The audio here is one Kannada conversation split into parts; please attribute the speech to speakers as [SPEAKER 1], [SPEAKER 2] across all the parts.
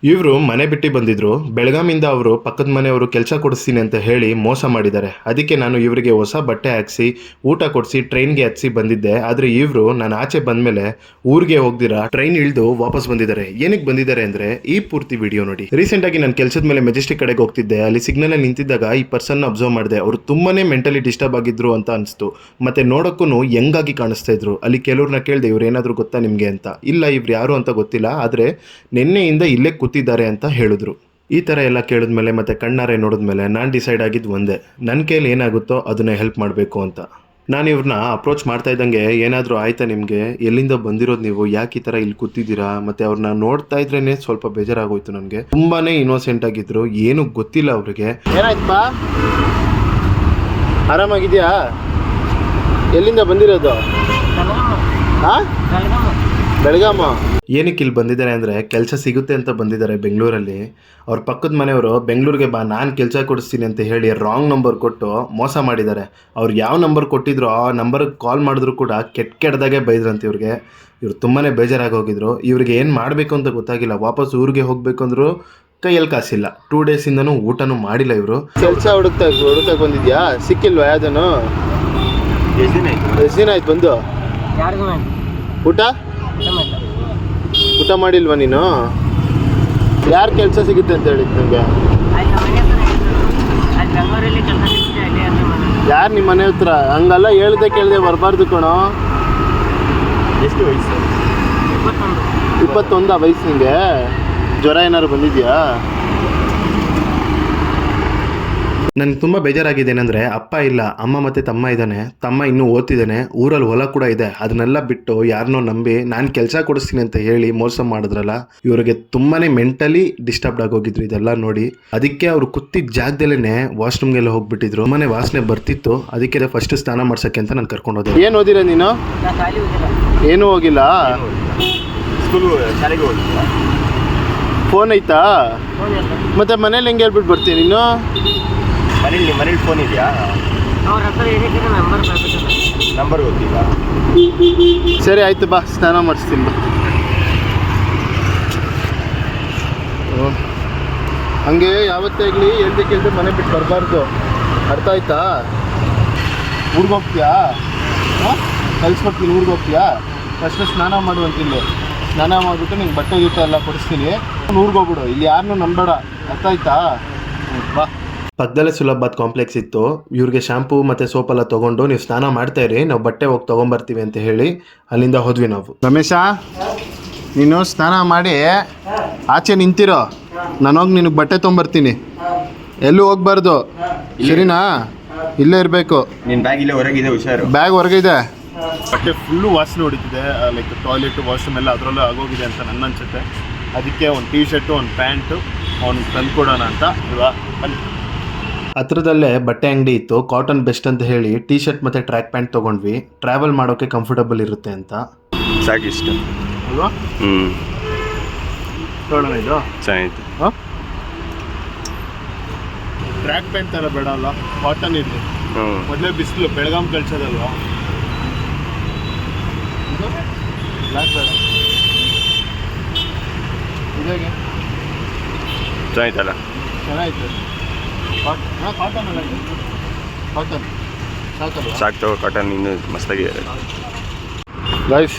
[SPEAKER 1] ಇವರು ಮನೆ ಬಿಟ್ಟು ಬಂದಿದ್ರು. ಬೆಳಗಾಮಿಂದ ಅವರು ಪಕ್ಕದ ಮನೆಯವರು ಕೆಲಸ ಕೊಡಿಸ್ತೀನಿ ಅಂತ ಹೇಳಿ ಮೋಸ ಮಾಡಿದ್ದಾರೆ. ಅದಕ್ಕೆ ನಾನು ಇವರಿಗೆ ಹೊಸ ಬಟ್ಟೆ ಹಾಕ್ಸಿ ಊಟ ಕೊಡಿಸಿ ಟ್ರೈನ್ಗೆ ಹತ್ಸಿ ಬಂದಿದ್ದೆ. ಆದರೆ ಇವರು ನಾನು ಆಚೆ ಬಂದಮೇಲೆ ಊರಿಗೆ ಹೋಗ್ದಿರಾ ಟ್ರೈನ್ ಇಳಿದು ವಾಪಸ್ ಬಂದಿದ್ದಾರೆ. ಏನಕ್ಕೆ ಬಂದಿದ್ದಾರೆ ಅಂದರೆ ಈ ಪೂರ್ತಿ ವಿಡಿಯೋ ನೋಡಿ. ರೀಸೆಂಟಾಗಿ ನಾನು ಕೆಲಸದ ಮೇಲೆ ಮೆಜೆಸ್ಟಿಕ್ ಕಡೆಗೆ ಹೋಗ್ತಿದ್ದೆ. ಅಲ್ಲಿ ಸಿಗ್ನಲ್ ಅಲ್ಲಿ ನಿಂತಿದ್ದಾಗ ಈ ಪರ್ಸನ್ ಅಬ್ಸರ್ವ್ ಮಾಡಿದೆ. ಅವರು ತುಂಬಾನೇ ಮೆಂಟಲಿ ಡಿಸ್ಟರ್ಬ್ ಆಗಿದ್ರು ಅಂತ ಅನಿಸ್ತು. ಮತ್ತೆ ನೋಡೋಕ್ಕೂ ಯಂಗಾಗಿ ಕಾಣಿಸ್ತಾ ಇದ್ರು. ಅಲ್ಲಿ ಕೆಲವ್ರನ್ನ ಕೇಳಿದೆ, ಇವ್ರು ಏನಾದರೂ ಗೊತ್ತಾ ನಿಮಗೆ ಅಂತ. ಇಲ್ಲ, ಇವ್ರು ಯಾರು ಅಂತ ಗೊತ್ತಿಲ್ಲ, ಆದರೆ ನಿನ್ನೆಯಿಂದ ಇಲ್ಲೇ ಕೂತಿದ್ದಾರೆ ಅಂತ ಹೇಳಿದ್ರು. ಈ ಥರ ಎಲ್ಲ ಕೇಳಿದ್ಮೇಲೆ ಮತ್ತೆ ಕಣ್ಣಾರೆ ನೋಡಿದ್ಮೇಲೆ ನಾನು ಡಿಸೈಡ್ ಆಗಿದ್ದು ಒಂದೇ, ನನ್ನ ಕೈಲಿ ಏನಾಗುತ್ತೋ ಅದನ್ನೇ ಹೆಲ್ಪ್ ಮಾಡಬೇಕು ಅಂತ. ನಾನು ಇವ್ರನ್ನ ಅಪ್ರೋಚ್ ಮಾಡ್ತಾ ಇದ್ದಂಗೆ, ಏನಾದರೂ ಆಯ್ತಾ ನಿಮಗೆ, ಎಲ್ಲಿಂದ ಬಂದಿರೋದು ನೀವು, ಯಾಕೆ ಈ ಥರ ಇಲ್ಲಿ ಕೂತಿದ್ದೀರಾ, ಮತ್ತು ಅವ್ರನ್ನ ನೋಡ್ತಾ ಇದ್ರೇ ಸ್ವಲ್ಪ ಬೇಜಾರಾಗೋಯ್ತು ನನಗೆ. ತುಂಬಾ ಇನ್ನೋಸೆಂಟ್ ಆಗಿದ್ರು, ಏನೂ ಗೊತ್ತಿಲ್ಲ ಅವ್ರಿಗೆ.
[SPEAKER 2] ಏನಾಯ್ತಪ್ಪ, ಆರಾಮಾಗಿದೆಯಾ? ಎಲ್ಲಿಂದ ಬಂದಿರೋದು? ಬೆಳಗಾಮ.
[SPEAKER 1] ಏನಕ್ಕೆ ಇಲ್ಲಿ ಬಂದಿದ್ದಾರೆ ಅಂದರೆ ಕೆಲಸ ಸಿಗುತ್ತೆ ಅಂತ ಬಂದಿದ್ದಾರೆ ಬೆಂಗಳೂರಲ್ಲಿ. ಅವ್ರ ಪಕ್ಕದ ಮನೆಯವರು ಬೆಂಗಳೂರಿಗೆ ಬಾ, ನಾನು ಕೆಲಸ ಕೊಡಿಸ್ತೀನಿ ಅಂತ ಹೇಳಿ ರಾಂಗ್ ನಂಬರ್ ಕೊಟ್ಟು ಮೋಸ ಮಾಡಿದ್ದಾರೆ. ಅವ್ರು ಯಾವ ನಂಬರ್ ಕೊಟ್ಟಿದ್ರು ಆ ನಂಬರ್ಗೆ ಕಾಲ್ ಮಾಡಿದ್ರು ಕೂಡ ಕೆಟ್ಟದಾಗೆ ಬೈದ್ರಂತೆ ಇವ್ರಿಗೆ. ಇವ್ರು ತುಂಬಾ ಬೇಜಾರಾಗಿ ಹೋಗಿದ್ರು. ಇವ್ರಿಗೆ ಏನು ಮಾಡಬೇಕು ಅಂತ ಗೊತ್ತಾಗಿಲ್ಲ. ವಾಪಸ್ ಊರಿಗೆ ಹೋಗಬೇಕು ಅಂದರು ಕೈಯಲ್ಲಿ ಕಾಸಿಲ್ಲ. 2 ಡೇಸಿಂದನೂ ಊಟನೂ ಮಾಡಿಲ್ಲ ಇವರು.
[SPEAKER 2] ಕೆಲಸ ಹುಡುಕ್ತಾ ಬಂದಿದ್ಯಾ? ಸಿಕ್ಕಿಲ್ವಾ ಯಾವ್ದನು? ಎಷ್ಟು ದಿನ ಆಯ್ತು ಬಂದು? ಊಟ ಮಾಡಿಲ್ವಾ ನೀನು? ಯಾರು ಕೆಲಸ ಸಿಗುತ್ತೆ ಅಂತ ಹೇಳಿದ್ ನನಗೆ? ಯಾರು ನಿಮ್ಮ ಮನೆ ಹತ್ರ? ಹಂಗಲ್ಲ ಹೇಳ್ದೆ ಕೇಳ್ದೆ ಬರಬಾರ್ದು ಕಣೋ. ಎಷ್ಟು ವಯಸ್ಸು? 21 ವಯಸ್ಸು ನಿಂಗೆ? ಜ್ವರ ಏನಾದ್ರು ಬಂದಿದ್ಯಾ?
[SPEAKER 1] ನನಗೆ ತುಂಬ ಬೇಜಾರಾಗಿದೆ. ಏನಂದರೆ ಅಪ್ಪ ಇಲ್ಲ, ಅಮ್ಮ ಮತ್ತು ತಮ್ಮ ಇದ್ದಾನೆ. ತಮ್ಮ ಇನ್ನೂ ಓದ್ತಿದ್ದಾನೆ. ಊರಲ್ಲಿ ಹೊಲ ಕೂಡ ಇದೆ. ಅದನ್ನೆಲ್ಲ ಬಿಟ್ಟು ಯಾರನ್ನೋ ನಂಬಿ ನಾನು ಕೆಲಸ ಕೊಡಿಸ್ತೀನಿ ಅಂತ ಹೇಳಿ ಮೋಸ ಮಾಡಿದ್ರಲ್ಲ, ಇವರಿಗೆ ತುಂಬಾ ಮೆಂಟಲಿ ಡಿಸ್ಟರ್ಬ್ಡ್ ಆಗೋಗಿದ್ರು ಇದೆಲ್ಲ ನೋಡಿ. ಅದಕ್ಕೆ ಅವರು ಕೂತಿದ್ದ ಜಾಗದಲ್ಲೇ ವಾಶ್ರೂಮ್ಗೆಲ್ಲ ಹೋಗ್ಬಿಟ್ಟಿದ್ರು. ಮನೆ ವಾಸನೆ ಬರ್ತಿತ್ತು. ಅದಕ್ಕೆ ಫಸ್ಟ್ ಸ್ನಾನ ಮಾಡ್ಸೋಕ್ಕೆ ಅಂತ ನಾನು ಕರ್ಕೊಂಡು ಹೋದೆ.
[SPEAKER 2] ಏನು ಓದಿರ ನೀನು? ಏನೂ ಹೋಗಿಲ್ಲ. ಫೋನ್ ಐತಾ? ಮತ್ತೆ ಮನೇಲಿ ಹೆಂಗೆ ಹೇಳ್ಬಿಟ್ಟು ಬರ್ತೀನಿ ನೀನು?
[SPEAKER 3] ಮನೇಲಿ ಫೋನ್ ಇದೆಯಾ? ನಂಬರ್ ಗೊತ್ತಿಲ್ಲ.
[SPEAKER 2] ಸರಿ ಆಯ್ತು, ಬಾ ಸ್ನಾನ ಮಾಡಿಸ್ತೀನಿ ಬಾ. ಹಂಗೆ ಯಾವತ್ತೇ ಆಗಲಿ ಹೇಳ್ದೆ ಕೇಳ್ದೆ ಮನೆ ಬಿಟ್ಟು ಬರಬಾರ್ದು, ಅರ್ಥ ಆಯ್ತಾ? ಊರಿಗೆ ಹೋಗ್ತೀಯಾ? ಕಲಿಸ್ಕೊಡ್ತೀನಿ. ಊರಿಗೆ ಹೋಗ್ತೀಯಾ? ಫಸ್ಟ್ ಸ್ನಾನ ಮಾಡುವಂತಿಲ್ಲ. ಸ್ನಾನ ಮಾಡಿಬಿಟ್ಟು ನಿಂಗೆ ಬಟ್ಟೆ ಗಿಟ್ಟೆ ಎಲ್ಲ ಕೊಡಿಸ್ತೀನಿ. ಊರಿಗೆ ಹೋಗ್ಬಿಡು. ಇಲ್ಲಿ ಯಾರನ್ನೂ ನಂಬೇಡ, ಅರ್ಥ ಆಯ್ತಾ? ಬಾ.
[SPEAKER 1] ಪಕ್ಕದಲ್ಲೇ ಸುಲಭಾತ್ ಕಾಂಪ್ಲೆಕ್ಸ್ ಇತ್ತು. ಇವ್ರಿಗೆ ಶಾಂಪೂ ಮತ್ತು ಸೋಪೆಲ್ಲ ತೊಗೊಂಡು ನೀವು ಸ್ನಾನ ಮಾಡ್ತಾ ಇರಿ, ನಾವು ಬಟ್ಟೆ ಹೋಗಿ ತೊಗೊಂಬರ್ತೀವಿ ಅಂತ ಹೇಳಿ ಅಲ್ಲಿಂದ ಹೋದ್ವಿ ನಾವು.
[SPEAKER 2] ರಮೇಶ, ನೀನು ಸ್ನಾನ ಮಾಡಿ ಆಚೆ ನಿಂತಿರೋ, ನಾನು ಹೋಗಿ ನಿನಗೆ ಬಟ್ಟೆ ತೊಗೊಂಬರ್ತೀನಿ. ಎಲ್ಲೂ ಹೋಗ್ಬಾರ್ದು, ಸರಿನಾ? ಇಲ್ಲೇ ಇರಬೇಕು.
[SPEAKER 3] ನಿನ್ನ ಬ್ಯಾಗ್ ಇಲ್ಲೇ ಹೊರಗಿದೆ, ಹುಷಾರು.
[SPEAKER 2] ಬ್ಯಾಗ್ ಹೊರಗಿದೆ.
[SPEAKER 4] ಬಟ್ಟೆ ಫುಲ್ಲು ವಾಸನೆ ಹೊಡಿತಿದೆ. ಲೈಕ್ ಟಾಯ್ಲೆಟ್ ವಾಶ್ರೂಮ್ ಎಲ್ಲ ಅದರಲ್ಲೇ ಆಗೋಗಿದೆ ಅಂತ ನನ್ನ ಅನ್ಸುತ್ತೆ. ಅದಕ್ಕೆ ಒಂದು ಟೀ ಶರ್ಟು, ಒಂದು ಪ್ಯಾಂಟು ಅವ್ನಿಗೆ ತಂದು ಕೊಡೋಣ ಅಂತ ಅಲ್ವಾ. ಬನ್ನಿ.
[SPEAKER 1] ಹತ್ರದಲ್ಲೇ ಬಟ್ಟೆ ಅಂಗಡಿ ಇತ್ತು. ಕಾಟನ್ ಬೆಸ್ಟ್ ಅಂತ ಹೇಳಿ ಟೀ ಶರ್ಟ್ ಮತ್ತು ಟ್ರ್ಯಾಕ್ ಪ್ಯಾಂಟ್ ತೊಗೊಂಡ್ವಿ. ಟ್ರಾವೆಲ್ ಮಾಡೋಕ್ಕೆ ಕಂಫರ್ಟಬಲ್ ಇರುತ್ತೆ ಅಂತ.
[SPEAKER 3] ಸಾಕಿಷ್ಟ
[SPEAKER 2] ಅಲ್ವಾ?
[SPEAKER 4] ನೋಡೋಣ, ಇದು
[SPEAKER 3] ಚೆನ್ನಾಗಿತ್ತು.
[SPEAKER 2] ಹಾಂ,
[SPEAKER 4] ಟ್ರ್ಯಾಕ್ ಪ್ಯಾಂಟ್ ಥರ ಬೇಡ ಅಲ್ಲ, ಕಾಟನ್ ಇರಲಿ. ಮೊದಲೇ ಬಿಸಿಲು, ಬೆಳಗಾಂ ಕಳ್ಸೋದಲ್ವಾ.
[SPEAKER 2] ಬ್ಲ್ಯಾಕ್ ಬೇಡ. ಇದಾಗೆ
[SPEAKER 3] ಚೆನ್ನಾಗಿತ್ತಲ್ಲ?
[SPEAKER 2] ಚೆನ್ನಾಗಿತ್ತು. ಕಾಟನ್ ಅಲ್ಲ, ಕಾಟನ್ ಸಾಕಲ್ಲ?
[SPEAKER 3] ಸಾಕು ತಗೋ, ಕಾಟನ್ ಇನ್ನೂ ಮಸ್ತಾಗಿದೆ.
[SPEAKER 2] ಗೈಸ್,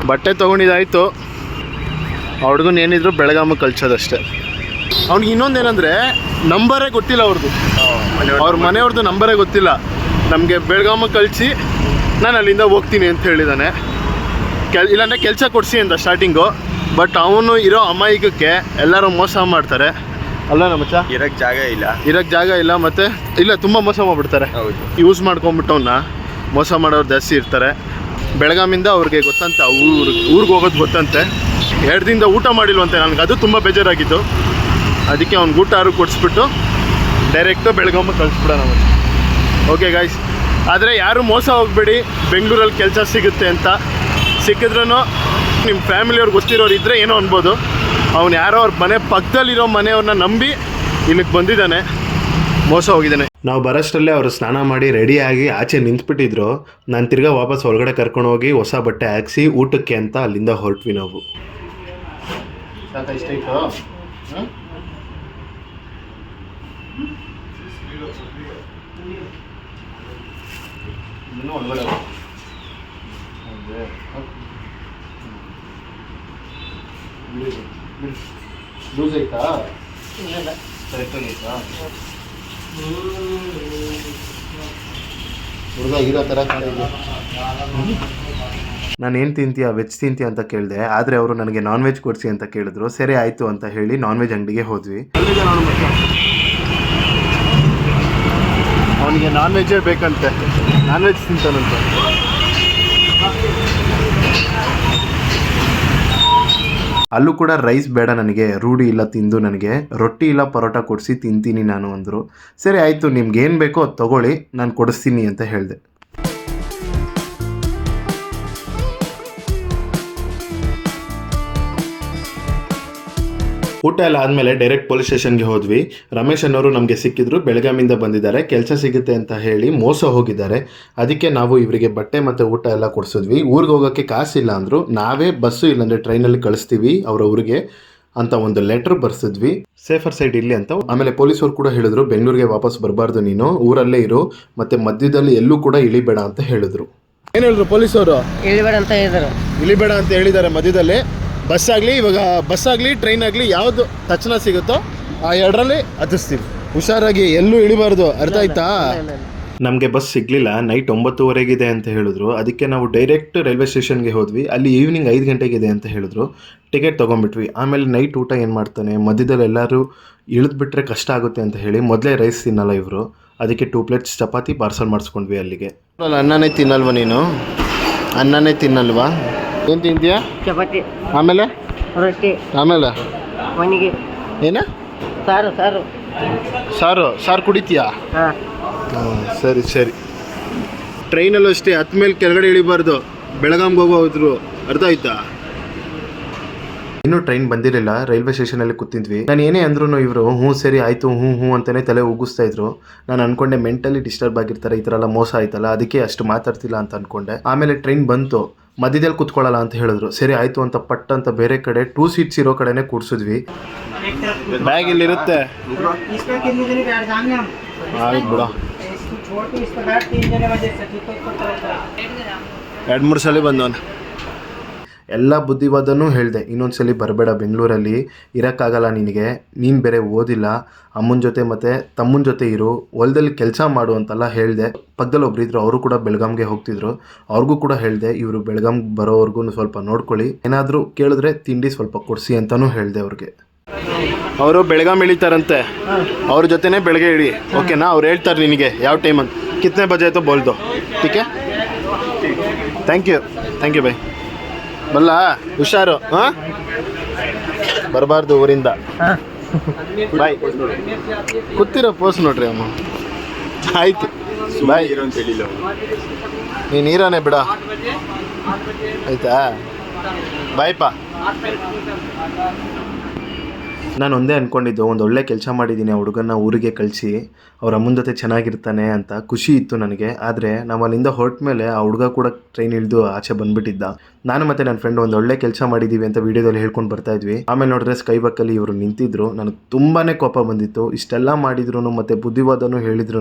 [SPEAKER 2] ಬಟ್ಟೆ ತೊಗೊಂಡಿದ್ದಾಯಿತು. ಆ ಹುಡುಗನ ಏನಿದ್ರು ಬೆಳಗಾಮಿಗೆ ಕಳ್ಸೋದಷ್ಟೇ. ಅವ್ನಿಗೆ ಇನ್ನೊಂದೇನೆಂದರೆ ನಂಬರೇ ಗೊತ್ತಿಲ್ಲ ಅವ್ರದ್ದು. ಅವ್ರ ಮನೆಯವ್ರದ್ದು ನಂಬರೇ ಗೊತ್ತಿಲ್ಲ. ನಮಗೆ ಬೆಳಗಾಮಿಗೆ ಕಳಿಸಿ ನಾನು ಅಲ್ಲಿಂದ ಹೋಗ್ತೀನಿ ಅಂತ ಹೇಳಿದ್ದಾನೆ. ಇಲ್ಲಾಂದರೆ ಕೆಲಸ ಕೊಡಿಸಿ ಅಂತ ಸ್ಟಾರ್ಟಿಂಗು. ಬಟ್ ಅವನು ಇರೋ ಅಮಾಯಕಕ್ಕೆ ಎಲ್ಲರೂ ಮೋಸ ಮಾಡ್ತಾರೆ ಅಲ್ಲ ನಮ್ಮ ಮಚ್ಚ?
[SPEAKER 3] ಇರೋಕ್ಕೆ ಜಾಗ ಇಲ್ಲ. ಮತ್ತು ಇಲ್ಲ, ತುಂಬ ಮೋಸ ಮಾಡಿಬಿಡ್ತಾರೆ. ಯೂಸ್ ಮಾಡ್ಕೊಂಬಿಟ್ಟವನ್ನ
[SPEAKER 2] ಮೋಸ ಮಾಡೋರು ಜಾಸ್ತಿ ಇರ್ತಾರೆ. ಬೆಳಗಾಮಿಂದ ಅವ್ರಿಗೆ ಗೊತ್ತಂತೆ ಊರಿಗೆ ಹೋಗೋದು ಗೊತ್ತಂತೆ. 2 ದಿನದ ಊಟ ಮಾಡಿಲ್ವಂತೆ. ನನಗೆ ಅದು ತುಂಬ ಬೇಜಾರಾಗಿತ್ತು. ಅದಕ್ಕೆ ಅವ್ನಿಗೆ ಊಟ ಕೊಡಿಸ್ಬಿಟ್ಟು ಡೈರೆಕ್ಟು ಬೆಳಗಾಮಿಗೆ ಕಳಿಸ್ಬಿಡೋಣ. ಓಕೆ ಗಾಯ್ಸ್, ಆದರೆ ಯಾರು ಮೋಸ ಹೋಗಬೇಡಿ. ಬೆಂಗಳೂರಲ್ಲಿ ಕೆಲಸ ಸಿಗುತ್ತೆ ಅಂತ ಸಿಕ್ಕಿದ್ರೂ ನಿಮ್ಮ ಫ್ಯಾಮಿಲಿಯವ್ರಿಗೆ ಗೊತ್ತಿರೋರು ಇದ್ದರೆ ಏನೋ ಅನ್ಬೋದು. ಅವ್ನು ಯಾರೋ ಅವ್ರ ಮನೆ ಪಕ್ಕದಲ್ಲಿರೋ ಮನೆಯವ್ರನ್ನ ನಂಬಿ ಇಲ್ಲಿಗೆ ಬಂದಿದ್ದಾನೆ, ಮೋಸ ಹೋಗಿದ್ದಾನೆ.
[SPEAKER 1] ನಾವು ಬರೋಷ್ಟರಲ್ಲೇ ಅವರು ಸ್ನಾನ ಮಾಡಿ ರೆಡಿಯಾಗಿ ಆಚೆ ನಿಂತ್ಬಿಟ್ಟಿದ್ರು. ನಾನು ತಿರ್ಗಾ ವಾಪಸ್ ಹೊರಗಡೆ ಕರ್ಕೊಂಡು ಹೋಗಿ ಹೊಸ ಬಟ್ಟೆ ಹಾಕಿಸಿ ಊಟಕ್ಕೆ ಅಂತ ಅಲ್ಲಿಂದ ಹೊರಟ್ವಿ ನಾವು.
[SPEAKER 2] ಸಾಕ ಇಷ್ಟ ಆಯಿತು? ಇನ್ನೂ ಒಳಗಡೆ ಲೂಸ್ ಐತಾ ಕರೆಕ್ಟಾಗಿ ಐತಾ ಹುಡುಗ ಇರೋ ಥರ ಕಾಣಿದೆ.
[SPEAKER 1] ನಾನು ಏನು ತಿಂತೀಯ ವೆಜ್ ತಿಂತೀಯ ಅಂತ ಕೇಳಿದೆ, ಆದರೆ ಅವರು ನನಗೆ ನಾನ್ ವೆಜ್ ಕೊಡಿಸಿ ಅಂತ ಕೇಳಿದ್ರು. ಸರಿ ಆಯಿತು ಅಂತ ಹೇಳಿ ನಾನ್ ವೆಜ್ ಅಂಗಡಿಗೆ ಹೋದ್ವಿ.
[SPEAKER 2] ಅವನಿಗೆ ನಾನ್ ವೆಜ್ಜೇ ಬೇಕಂತೆ, ನಾನ್ ವೆಜ್ ತಿಂತಾನಂತೆ.
[SPEAKER 1] ಅಲ್ಲೂ ಕೂಡ ರೈಸ್ ಬೇಡ ನನಗೆ, ರೂಢಿ ಇಲ್ಲ ತಿಂದು, ನನಗೆ ರೊಟ್ಟಿ ಇಲ್ಲ ಪರೋಟ ಕೊಡಿಸಿ ತಿಂತೀನಿ ನಾನು ಅಂದರು. ಸರಿ ಆಯಿತು, ನಿಮ್ಗೇನು ಬೇಕೋ ಅದು ತೊಗೊಳ್ಳಿ, ನಾನು ಕೊಡಿಸ್ತೀನಿ ಅಂತ ಹೇಳಿದೆ. ಊಟ ಎಲ್ಲ ಆದಮೇಲೆ ಡೈರೆಕ್ಟ್ ಪೊಲೀಸ್ ಸ್ಟೇಷನ್ಗೆ ಹೋದ್ವಿ. ರಮೇಶ್ ಅನ್ನೋರು ನಮಗೆ ಸಿಕ್ಕಿದ್ರು. ಬೆಳಗಾಮಿಂದ ಬಂದಿದ್ದಾರೆ, ಕೆಲಸ ಸಿಗುತ್ತೆ ಅಂತ ಹೇಳಿ ಮೋಸ ಹೋಗಿದ್ದಾರೆ. ಅದಕ್ಕೆ ನಾವು ಇವರಿಗೆ ಬಟ್ಟೆ ಮತ್ತು ಊಟ ಎಲ್ಲ ಕೊಡಿಸಿದ್ವಿ. ಊರಿಗೆ ಹೋಗೋಕ್ಕೆ ಕಾಸಿಲ್ಲ ಅಂದರು. ನಾವೇ ಬಸ್ಸು ಇಲ್ಲಾಂದರೆ ಟ್ರೈನಲ್ಲಿ ಕಳಿಸ್ತೀವಿ ಅವರ ಊರಿಗೆ ಅಂತ ಒಂದು ಲೆಟ್ರ್ ಬರ್ಸಿದ್ವಿ, ಸೇಫರ್ ಸೈಡ್ ಇಲ್ಲಿ ಅಂತ. ಆಮೇಲೆ ಪೊಲೀಸರು ಕೂಡ ಹೇಳಿದ್ರು, ಬೆಂಗಳೂರಿಗೆ ವಾಪಸ್ ಬರಬಾರ್ದು, ನೀನು ಊರಲ್ಲೇ ಇರು, ಮತ್ತು ಮಧ್ಯದಲ್ಲಿ ಎಲ್ಲೂ ಕೂಡ ಇಳಿಬೇಡ ಅಂತ ಹೇಳಿದ್ರು.
[SPEAKER 2] ಏನು ಹೇಳಿದ್ರು ಪೊಲೀಸವರು?
[SPEAKER 3] ಇಳಿಬೇಡ ಅಂತ ಹೇಳಿದ್ರು.
[SPEAKER 2] ಇಳಿಬೇಡ ಅಂತ ಹೇಳಿದ್ದಾರೆ ಮಧ್ಯದಲ್ಲಿ. ಬಸ್ ಆಗಲಿ, ಇವಾಗ ಬಸ್ ಆಗಲಿ ಟ್ರೈನ್ ಆಗಲಿ ಯಾವುದು ತಕ್ಷಣ ಸಿಗುತ್ತೋ ಆ ಎರಡರಲ್ಲಿ ಹತ್ತಿಸ್ತೀವಿ. ಹುಷಾರಾಗಿ, ಎಲ್ಲೂ ಇಳಿಬಾರ್ದು, ಅರ್ಥ ಆಯ್ತಾ?
[SPEAKER 1] ನಮಗೆ ಬಸ್ ಸಿಗಲಿಲ್ಲ, ನೈಟ್ 9:30 ಅಂತ ಹೇಳಿದ್ರು. ಅದಕ್ಕೆ ನಾವು ಡೈರೆಕ್ಟ್ ರೈಲ್ವೆ ಸ್ಟೇಷನ್ಗೆ ಹೋದ್ವಿ. ಅಲ್ಲಿ ಈವ್ನಿಂಗ್ 5 ಗಂಟೆಗಿದೆ ಅಂತ ಹೇಳಿದ್ರು. ಟಿಕೆಟ್ ತೊಗೊಂಡ್ಬಿಟ್ವಿ. ಆಮೇಲೆ ನೈಟ್ ಊಟ ಏನು ಮಾಡ್ತಾನೆ, ಮಧ್ಯದಲ್ಲಿ ಎಲ್ಲರೂ ಇಳಿದ್ಬಿಟ್ರೆ ಕಷ್ಟ ಆಗುತ್ತೆ ಅಂತ ಹೇಳಿ ಮೊದಲೇ ರೈಸ್ ತಿನ್ನಲ್ಲ ಇವರು. ಅದಕ್ಕೆ 2 ಪ್ಲೇಟ್ಸ್ ಚಪಾತಿ ಪಾರ್ಸಲ್ ಮಾಡಿಸ್ಕೊಂಡ್ವಿ ಅಲ್ಲಿಗೆ.
[SPEAKER 2] ಅನ್ನನೇ ತಿನ್ನಲ್ವ ನೀನು? ಅನ್ನನೇ ತಿನ್ನಲ್ವಾ? ಏನು ತಿಂತೀಯಾ?
[SPEAKER 3] ಚಪಾತಿ,
[SPEAKER 2] ಆಮೇಲೆ
[SPEAKER 3] ರೊಟ್ಟಿ,
[SPEAKER 2] ಆಮೇಲೆ
[SPEAKER 3] ಮಣ್ಣಿಗೆ,
[SPEAKER 2] ಏನ
[SPEAKER 3] ಸಾರು ಸಾರು
[SPEAKER 2] ಸಾರು ಸಾರು ಕುಡಿತೀಯಾ?
[SPEAKER 3] ಹಾಂ.
[SPEAKER 2] ಸರಿ ಸರಿ. ಟ್ರೈನಲ್ಲೂ ಅಷ್ಟೇ, ಹತ್ತ ಮೇಲೆ ಕೆಳಗಡೆ ಇಳಿಬಾರ್ದು, ಬೆಳಗಾಂಗೆ ಹೋಗೋದ್ರು, ಅರ್ಥ ಆಯ್ತಾ?
[SPEAKER 1] ಇನ್ನೂ ಟ್ರೈನ್ ಬಂದಿರಲಿಲ್ಲ. ರೈಲ್ವೆ ಸ್ಟೇಷನಲ್ಲಿ ಕೂತಿದ್ವಿ. ನಾನು ಏನೇ ಅಂದ್ರೂ ಇವರು ಹ್ಞೂ ಸರಿ ಆಯಿತು ಹ್ಞೂ ಅಂತಲೇ ತಲೆ ಉಗಿಸ್ತಾ ಇದ್ರು. ನಾನು ಅಂದ್ಕೊಂಡೆ ಮೆಂಟಲಿ ಡಿಸ್ಟರ್ಬ್ ಆಗಿರ್ತಾರೆ, ಈ ಥರ ಎಲ್ಲ ಮೋಸ ಆಯ್ತಲ್ಲ, ಅದಕ್ಕೆ ಅಷ್ಟು ಮಾತಾಡ್ತಿಲ್ಲ ಅಂತ ಅಂದ್ಕೊಂಡೆ. ಆಮೇಲೆ ಟ್ರೈನ್ ಬಂತು, ಮಧ್ಯದಲ್ಲಿ ಕೂತ್ಕೊಳ್ಳಲ್ಲ ಅಂತ ಹೇಳಿದ್ರು. ಸರಿ ಆಯಿತು ಅಂತ ಪಟ್ ಅಂತ ಬೇರೆ ಕಡೆ 2 ಸೀಟ್ಸ್ ಇರೋ ಕಡೆನೇ ಕೂರಿಸಿದ್ವಿ.
[SPEAKER 2] ಬ್ಯಾಗ್ ಇಲ್ಲಿರುತ್ತೆ, ಆಯ್ತು ಬಿಡ. 2-3 ಸಲ ಬಂದವನು.
[SPEAKER 1] ಎಲ್ಲ ಬುದ್ಧಿವಾದನೂ ಹೇಳಿದೆ, ಇನ್ನೊಂದ್ಸಲಿ ಬರಬೇಡ, ಬೆಂಗಳೂರಲ್ಲಿ ಇರೋಕ್ಕಾಗಲ್ಲ ನಿನಗೆ, ನೀನು ಬೇರೆ ಓದಿಲ್ಲ, ಅಮ್ಮನ ಜೊತೆ ಮತ್ತು ತಮ್ಮನ ಜೊತೆ ಇರು, ಹೊಲದಲ್ಲಿ ಕೆಲಸ ಮಾಡು ಅಂತೆಲ್ಲ ಹೇಳಿದೆ. ಪಕ್ಕದಲ್ಲಿ ಒಬ್ರು ಇದ್ರು, ಅವರು ಕೂಡ ಬೆಳಗಾಂಗೆ ಹೋಗ್ತಿದ್ರು. ಅವ್ರಿಗೂ ಕೂಡ ಹೇಳಿದೆ, ಇವರು ಬೆಳಗಾಂಗೆ ಬರೋವರೆಗೂ ಸ್ವಲ್ಪ ನೋಡ್ಕೊಳ್ಳಿ, ಏನಾದರೂ ಕೇಳಿದ್ರೆ ತಿಂಡಿ ಸ್ವಲ್ಪ ಕೊಡಿಸಿ ಅಂತಲೂ ಹೇಳಿದೆ ಅವ್ರಿಗೆ.
[SPEAKER 2] ಅವರು ಬೆಳಗಾಂ ಇಳಿತಾರಂತೆ, ಅವ್ರ ಜೊತೆನೇ ಬೆಳಗ್ಗೆ ಇಳಿ, ಓಕೆನಾ? ಅವ್ರು ಹೇಳ್ತಾರೆ ನಿನಗೆ ಯಾವ ಟೈಮ್ ಅಂತ. ಕಿತ್ತನೆ ಬಜೆ ಆಯ್ತು ಬೋಲ್ದು, ಟೀಕೆ? Thank you bye. ಬಲ್ಲ, ಹುಷಾರು. ಹಾಂ, ಬರಬಾರ್ದು ಊರಿಂದ. ಬಾಯ್. ಕೂತಿರೋ ಪೋಸ್ ನೋಡ್ರಿ ಅಮ್ಮ. ಆಯ್ತು ಬಾಯ್. ನೀನು ನೀರಾನೆ ಬಿಡ, ಆಯ್ತಾ? ಬಾಯ್ಪಾ.
[SPEAKER 1] ನಾನು ಒಂದೇ ಅಂದ್ಕೊಂಡಿದ್ದು, ಒಂದು ಒಳ್ಳೆ ಕೆಲಸ ಮಾಡಿದ್ದೀನಿ, ಆ ಹುಡುಗನ ಊರಿಗೆ ಕಳಿಸಿ ಅವ್ರ ಅಮ್ಮನ ಜೊತೆ ಚೆನ್ನಾಗಿರ್ತಾನೆ ಅಂತ ಖುಷಿ ಇತ್ತು ನನಗೆ. ಆದರೆ ನಾವು ಅಲ್ಲಿಂದ ಹೊರಟ ಮೇಲೆ ಆ ಹುಡುಗ ಕೂಡ ಟ್ರೈನ್ ಇಳಿದು ಆಚೆ ಬಂದುಬಿಟ್ಟಿದ್ದ. ನಾನು ಮತ್ತು ನನ್ನ ಫ್ರೆಂಡ್ ಒಂದು ಒಳ್ಳೆ ಕೆಲಸ ಮಾಡಿದ್ದೀವಿ ಅಂತ ವೀಡಿಯೋದಲ್ಲಿ ಹೇಳ್ಕೊಂಡು ಬರ್ತಾ ಇದ್ವಿ. ಆಮೇಲೆ ನೋಡಿದ್ರೆ ಸ್ಕೈ ಬಕ್ಕಲ್ಲಿ ಇವರು ನಿಂತಿದ್ರು. ನನಗೆ ತುಂಬಾ ಕೋಪ ಬಂದಿತ್ತು. ಇಷ್ಟೆಲ್ಲ ಮಾಡಿದ್ರು ಮತ್ತು ಬುದ್ಧಿವಾದನೂ ಹೇಳಿದ್ರು,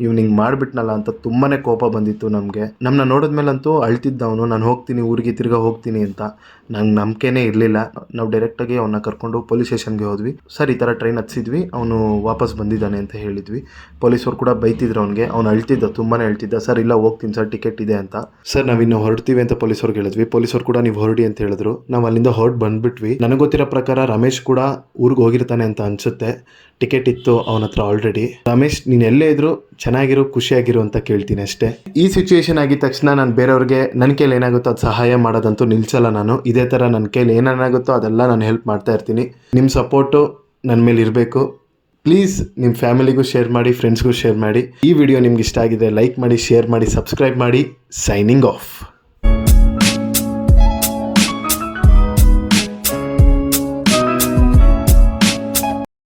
[SPEAKER 1] ಇವ್ನಿಂಗೆ ಮಾಡಿಬಿಟ್ನಲ್ಲ ಅಂತ ತುಂಬಾ ಕೋಪ ಬಂದಿತ್ತು ನಮಗೆ. ನಮ್ಮನ್ನ ನೋಡಿದ್ಮೇಲಂತೂ ಅಳ್ತಿದ್ದ ಅವನು, ನಾನು ಹೋಗ್ತೀನಿ ಊರಿಗೆ, ತಿರ್ಗಾ ಹೋಗ್ತೀನಿ ಅಂತ. ನಂಗೆ ನಂಬಿಕೆನೇ ಇರಲಿಲ್ಲ. ನಾವು ಡೈರೆಕ್ಟಾಗಿ ಅವನ್ನ ಕರ್ಕೊಂಡು ಪೊಲೀಸ್ ಸ್ಟೇಷನ್ಗೆ ಹೋದ್ವಿ. ಸರ್ ಈ ಥರ ಟ್ರೈನ್ ಹತ್ತಿಸಿದ್ವಿ, ಅವನು ವಾಪಸ್ ಬಂದಿದ್ದಾನೆ ಅಂತ ಹೇಳಿದ್ವಿ. ಪೊಲೀಸರು ಕೂಡ ಬೈತಿದ್ರು ಅವನಿಗೆ, ಅವ್ನು ಅಳ್ತಿದ್ದ, ತುಂಬಾ ಅಳ್ತಿದ್ದ. ಸರ್ ಇಲ್ಲ ಹೋಗ್ತೀನಿ ಸರ್, ಟಿಕೆಟ್ ಇದೆ ಅಂತ. ಸರ್ ನಾವಿನ್ನು ಹೊರಡ್ತೀವಿ ಅಂತ ಪೊಲೀಸವ್ರಿಗೆ ಹೇಳಿದ್ವಿ. ಪೊಲೀಸರು ಕೂಡ ನೀವು ಹೊರಡಿ ಅಂತ ಹೇಳಿದ್ರು. ನಾವು ಅಲ್ಲಿಂದ ಹೊರಟು ಬಂದುಬಿಟ್ವಿ. ನನಗೆ ಗೊತ್ತಿರೋ ಪ್ರಕಾರ ರಮೇಶ್ ಕೂಡ ಊರಿಗೆ ಹೋಗಿರ್ತಾನೆ ಅಂತ ಅನಿಸುತ್ತೆ. ಟಿಕೆಟ್ ಇತ್ತು ಅವನ ಹತ್ರ ಆಲ್ರೆಡಿ. ರಮೇಶ್ ನೀನು ಎಲ್ಲೇ ಇದ್ರು ಚೆನ್ನಾಗಿರು, ಖುಷಿಯಾಗಿರು ಅಂತ ಕೇಳ್ತೀನಿ ಅಷ್ಟೇ. ಈ ಸಿಚುವೇಶನ್ ಆಗಿದ ತಕ್ಷಣ ನಾನು ಬೇರೆಯವ್ರಿಗೆ ನನ್ನ ಕೈಲಿ ಏನಾಗುತ್ತೋ ಅದು ಸಹಾಯ ಮಾಡೋದಂತೂ ನಿಲ್ಸಲ್ಲ ನಾನು. ಇದೇ ಥರ ನನ್ನ ಕೈಲಿ ಏನೇನಾಗುತ್ತೋ ಅದೆಲ್ಲ ನಾನು ಹೆಲ್ಪ್ ಮಾಡ್ತಾ ಇರ್ತೀನಿ. ನಿಮ್ಮ ಸಪೋರ್ಟು ನನ್ನ ಮೇಲೆ ಇರಬೇಕು. ಪ್ಲೀಸ್ ನಿಮ್ಮ ಫ್ಯಾಮಿಲಿಗೂ ಶೇರ್ ಮಾಡಿ, ಫ್ರೆಂಡ್ಸ್ಗೂ ಶೇರ್ ಮಾಡಿ. ಈ ವಿಡಿಯೋ ನಿಮ್ಗೆ ಇಷ್ಟ ಆಗಿದೆ ಲೈಕ್ ಮಾಡಿ, ಶೇರ್ ಮಾಡಿ, ಸಬ್ಸ್ಕ್ರೈಬ್ ಮಾಡಿ. Signing off.